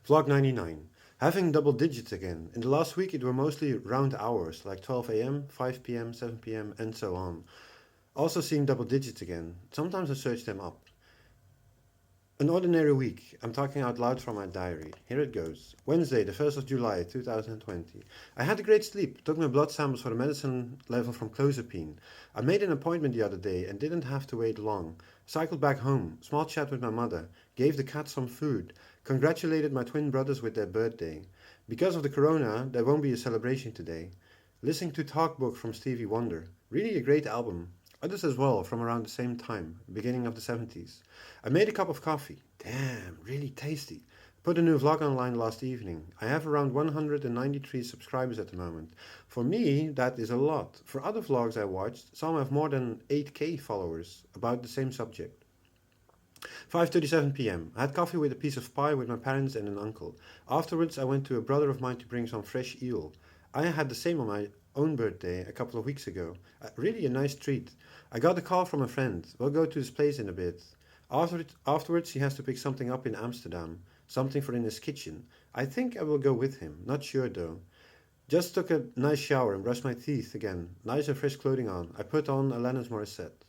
Vlog 99. Having double digits again. In the last week it were mostly round hours, like 12 am, 5 pm, 7 pm, and so on. Also seeing double digits again. Sometimes I search them up. An ordinary week. I'm talking out loud from my diary. Here it goes. Wednesday, the 1st of July, 2020. I had a great sleep. Took my blood samples for the medicine level from clozapine. I made an appointment the other day and didn't have to wait long. Cycled back home. Small chat with my mother. Gave the cat some food. Congratulated my twin brothers with their birthday. Because of the corona, there won't be a celebration today. Listening to Talk Book from Stevie Wonder. Really a great album. Others as well from around the same time, beginning of the 70s. I made a cup of coffee. Damn, really tasty. Put a new vlog online last evening. I have around 193 subscribers at the moment. For me, that is a lot. For other vlogs I watched, some have more than 8k followers about the same subject. 5:37 p.m. I had coffee with a piece of pie with my parents and an uncle. Afterwards, I went to a brother of mine to bring some fresh eel. I had the same on my own birthday a couple of weeks ago. Really a nice treat. I got a call from a friend. We'll go to his place in a bit. Afterwards, he has to pick something up in Amsterdam. Something for in his kitchen. I think I will go with him. Not sure though. Just took a nice shower and brushed my teeth again. Nice and fresh clothing on. I put on Alanis Morissette.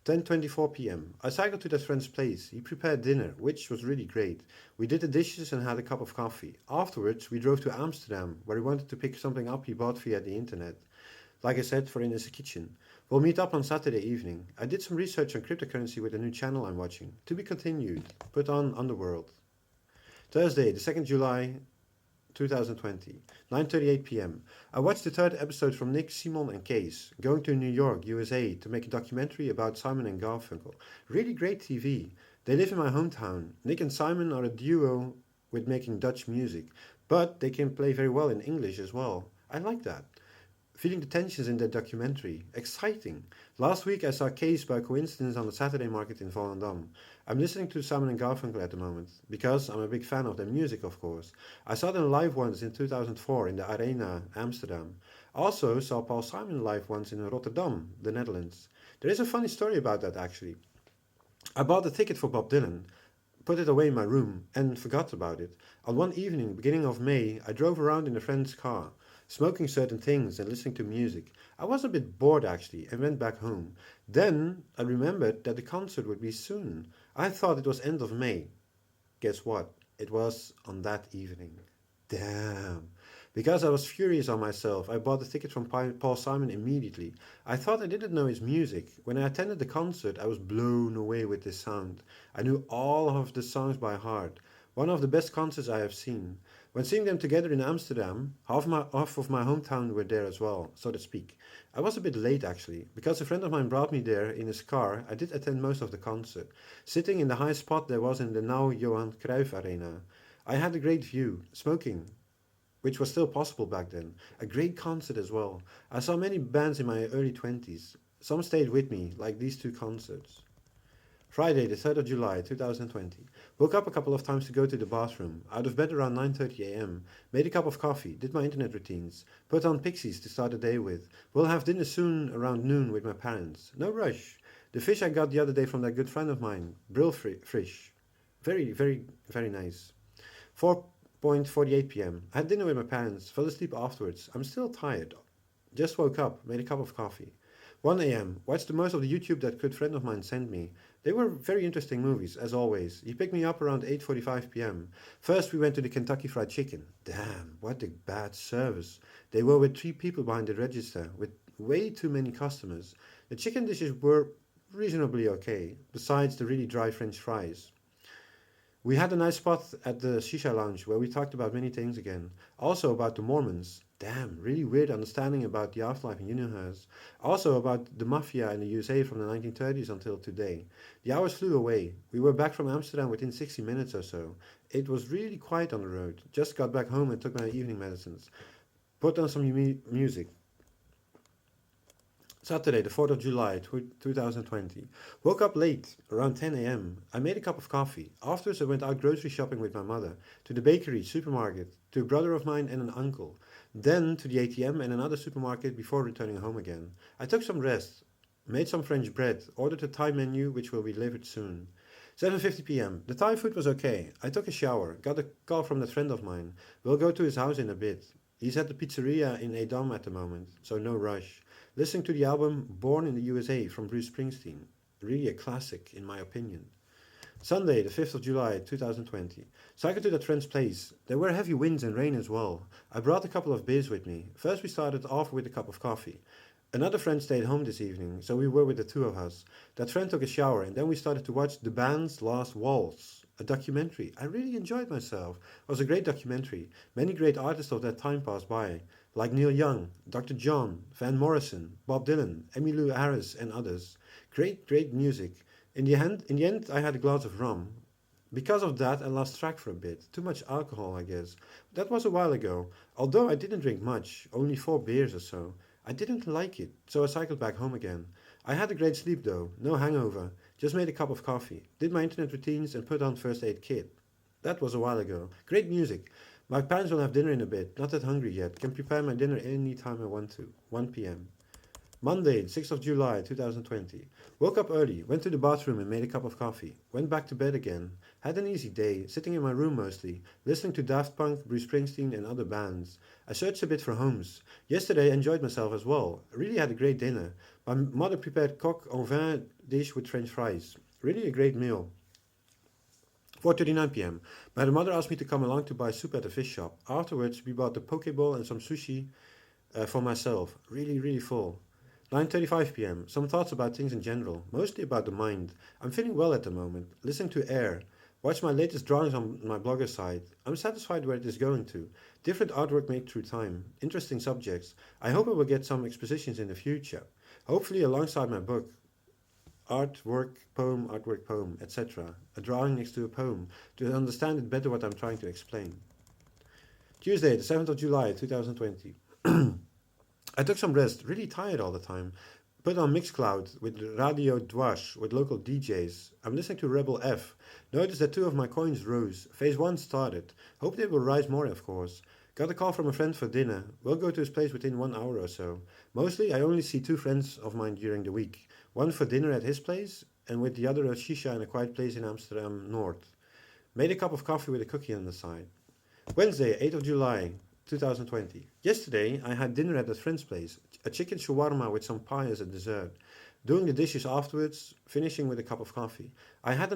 10:24 p.m. I cycled to that friend's place. He prepared dinner, which was really great. We did the dishes and had a cup of coffee. Afterwards, we drove to Amsterdam, where he wanted to pick something up he bought via the internet. Like I said, for in his kitchen. We'll meet up on Saturday evening. I did some research on cryptocurrency with a new channel I'm watching. To be continued. Put on Underworld. Thursday, the 2nd July 2020, 9:38 p.m. I watched the third episode from Nick, Simon and Case, going to New York, USA to make a documentary about Simon and Garfunkel. Really great TV. They live in my hometown. Nick and Simon are a duo with making Dutch music, but they can play very well in English as well. I like that. Feeling the tensions in that documentary. Exciting. Last week I saw Case by coincidence on the Saturday market in Volendam. I'm listening to Simon and Garfunkel at the moment, because I'm a big fan of their music, of course. I saw them live once in 2004 in the Arena, Amsterdam. Also saw Paul Simon live once in Rotterdam, the Netherlands. There is a funny story about that actually. I bought a ticket for Bob Dylan, put it away in my room, and forgot about it. On one evening, beginning of May, I drove around in a friend's car, smoking certain things and listening to music. I was a bit bored actually and went back home. Then I remembered that the concert would be soon. I thought it was end of May. Guess what? It was on that evening. Damn. Because I was furious on myself, I bought the ticket from Paul Simon immediately. I thought I didn't know his music. When I attended the concert, I was blown away with the sound. I knew all of the songs by heart. One of the best concerts I have seen. When seeing them together in Amsterdam, half of my hometown were there as well, so to speak. I was a bit late actually, because a friend of mine brought me there in his car. I did attend most of the concert, sitting in the high spot there was in the now Johan Cruyff Arena. I had a great view, smoking, which was still possible back then. A great concert as well. I saw many bands in my early 20s. Some stayed with me, like these two concerts. Friday, the 3rd of July, 2020. Woke up a couple of times to go to the bathroom. Out of bed around 9:30 a.m. Made a cup of coffee, did my internet routines. Put on Pixies to start the day with. We'll have dinner soon around noon with my parents. No rush. The fish I got the other day from that good friend of mine. Brill fish. Very, very, very nice. 4:48 p.m. I had dinner with my parents. Fell asleep afterwards. I'm still tired. Just woke up. Made a cup of coffee. 1 a.m. Watched the most of the YouTube that good friend of mine sent me. They were very interesting movies, as always. He picked me up around 8:45 p.m. First we went to the Kentucky Fried Chicken. Damn, what a bad service. They were with 3 people behind the register, with way too many customers. The chicken dishes were reasonably okay, besides the really dry French fries. We had a nice spot at the Shisha Lounge where we talked about many things again. Also about the Mormons. Damn, really weird understanding about the afterlife in universe. Also about the mafia in the USA from the 1930s until today. The hours flew away. We were back from Amsterdam within 60 minutes or so. It was really quiet on the road. Just got back home and took my evening medicines. Put on some music. Saturday, the 4th of July, 2020. Woke up late, around 10 a.m. I made a cup of coffee. Afterwards, I went out grocery shopping with my mother, to the bakery, supermarket, to a brother of mine and an uncle. Then to the ATM and another supermarket before returning home again. I took some rest, made some French bread, ordered a Thai menu which will be delivered soon. 7:50 p.m. The Thai food was okay. I took a shower, got a call from a friend of mine. We'll go to his house in a bit. He's at the pizzeria in Edam at the moment, so no rush. Listening to the album Born in the USA from Bruce Springsteen. Really a classic, in my opinion. Sunday, the 5th of July, 2020. Cycled to that friend's place. There were heavy winds and rain as well. I brought a couple of beers with me. First we started off with a cup of coffee. Another friend stayed home this evening, so we were with the two of us. That friend took a shower, and then we started to watch The Band's Last Waltz, a documentary. I really enjoyed myself. It was a great documentary. Many great artists of that time passed by, like Neil Young, Dr. John, Van Morrison, Bob Dylan, Emmylou Harris, and others. Great music. In the end, I had a glass of rum. Because of that, I lost track for a bit. Too much alcohol, I guess. That was a while ago. Although I didn't drink much, only 4 beers or so. I didn't like it, so I cycled back home again. I had a great sleep though, no hangover. Just made a cup of coffee, did my internet routines, and put on First Aid Kit. That was a while ago. Great music. My parents will have dinner in a bit. Not that hungry yet. Can prepare my dinner any time I want to. 1 p.m. Monday, 6th of July 2020. Woke up early, went to the bathroom and made a cup of coffee. Went back to bed again. Had an easy day, sitting in my room mostly, listening to Daft Punk, Bruce Springsteen and other bands. I searched a bit for homes. Yesterday I enjoyed myself as well. Really had a great dinner. My mother prepared coq au vin dish with French fries. Really a great meal. 4:39 p.m. My mother asked me to come along to buy soup at the fish shop. Afterwards we bought the poke bowl and some sushi for myself. Really full. 9:35 p.m. Some thoughts about things in general, mostly about the mind. I'm feeling well at the moment, listening to air. Watch my latest drawings on my blogger site. I'm satisfied where it is going to. Different artwork made through time. Interesting subjects. I hope I will get some expositions in the future. Hopefully alongside my book. Artwork, poem, etc. A drawing next to a poem, to understand it better what I'm trying to explain. Tuesday, the 7th of July, 2020. I took some rest, really tired all the time. Put on Mixcloud with Radio Dwash with local DJs. I'm listening to Rebel F. Noticed that 2 of my coins rose. Phase 1 started. Hope they will rise more, of course. Got a call from a friend for dinner. We'll go to his place within 1 hour or so. Mostly I only see 2 friends of mine during the week. One for dinner at his place, and with the other a shisha in a quiet place in Amsterdam North. Made a cup of coffee with a cookie on the side. Wednesday, 8th of July, 2020. Yesterday I had dinner at a friend's place, a chicken shawarma with some pie as a dessert. Doing the dishes afterwards, finishing with a cup of coffee. He had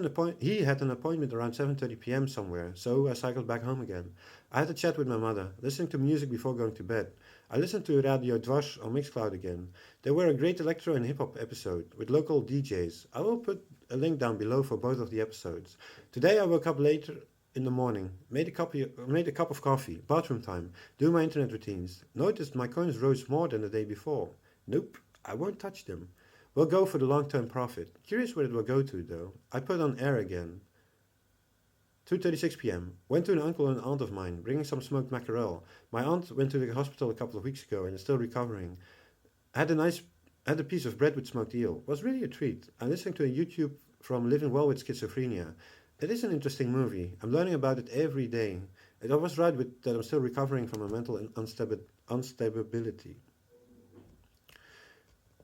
an appointment around 7:30 p.m. somewhere, so I cycled back home again. I had a chat with my mother, listening to music before going to bed. I listened to Radio Dwash on Mixcloud again. There were a great electro and hip-hop episode with local DJs. I will put a link down below for both of the episodes. Today I woke up later in the morning, made a cup of coffee, bathroom time, do my internet routines. Noticed my coins rose more than the day before. Nope, I won't touch them. We'll go for the long-term profit. Curious where it will go to though. I put on air again. 2:36 p.m. Went to an uncle and aunt of mine, bringing some smoked mackerel. My aunt went to the hospital a couple of weeks ago and is still recovering. Had a piece of bread with smoked eel. Was really a treat. I'm listening to a YouTube from Living Well with Schizophrenia. It is an interesting movie. I'm learning about it every day. I was right with that I'm still recovering from a mental instability.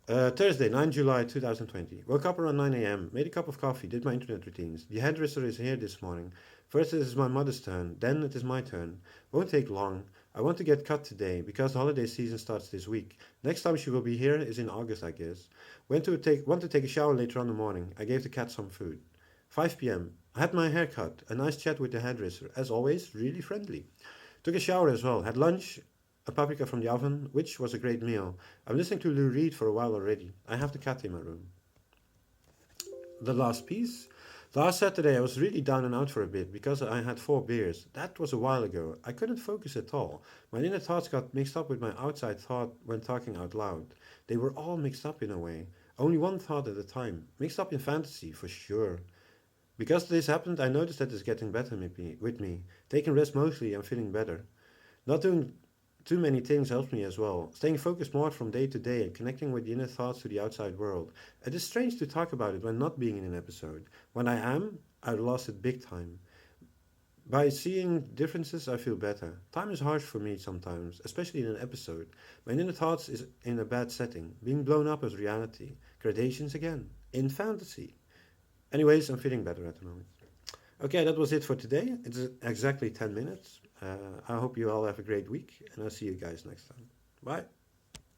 Thursday, 9 July 2020. Woke up around 9 a.m., made a cup of coffee, did my internet routines. The hairdresser is here this morning. First it is my mother's turn, then it is my turn. Won't take long. I want to get cut today, because the holiday season starts this week. Next time she will be here is in August, I guess. Want to take a shower later on in the morning. I gave the cat some food. 5 p.m. I had my hair cut, a nice chat with the hairdresser. As always, really friendly. Took a shower as well, had lunch, a paprika from the oven, which was a great meal. I'm listening to Lou Reed for a while already. I have the cat in my room. The last piece. Last Saturday I was really down and out for a bit because I had 4 beers. That was a while ago. I couldn't focus at all. My inner thoughts got mixed up with my outside thought when talking out loud. They were all mixed up in a way. Only one thought at a time. Mixed up in fantasy, for sure. Because this happened, I noticed that it's getting better with me. Taking rest mostly, I'm feeling better. Not doing too many things helps me as well. Staying focused more from day to day and connecting with the inner thoughts to the outside world. It is strange to talk about it when not being in an episode. When I am, I lost it big time. By seeing differences, I feel better. Time is harsh for me sometimes, especially in an episode. My inner thoughts is in a bad setting, being blown up as reality. Gradations again. In fantasy. Anyways, I'm feeling better at the moment. Okay, that was it for today. It's exactly 10 minutes. I hope you all have a great week, and I'll see you guys next time. Bye.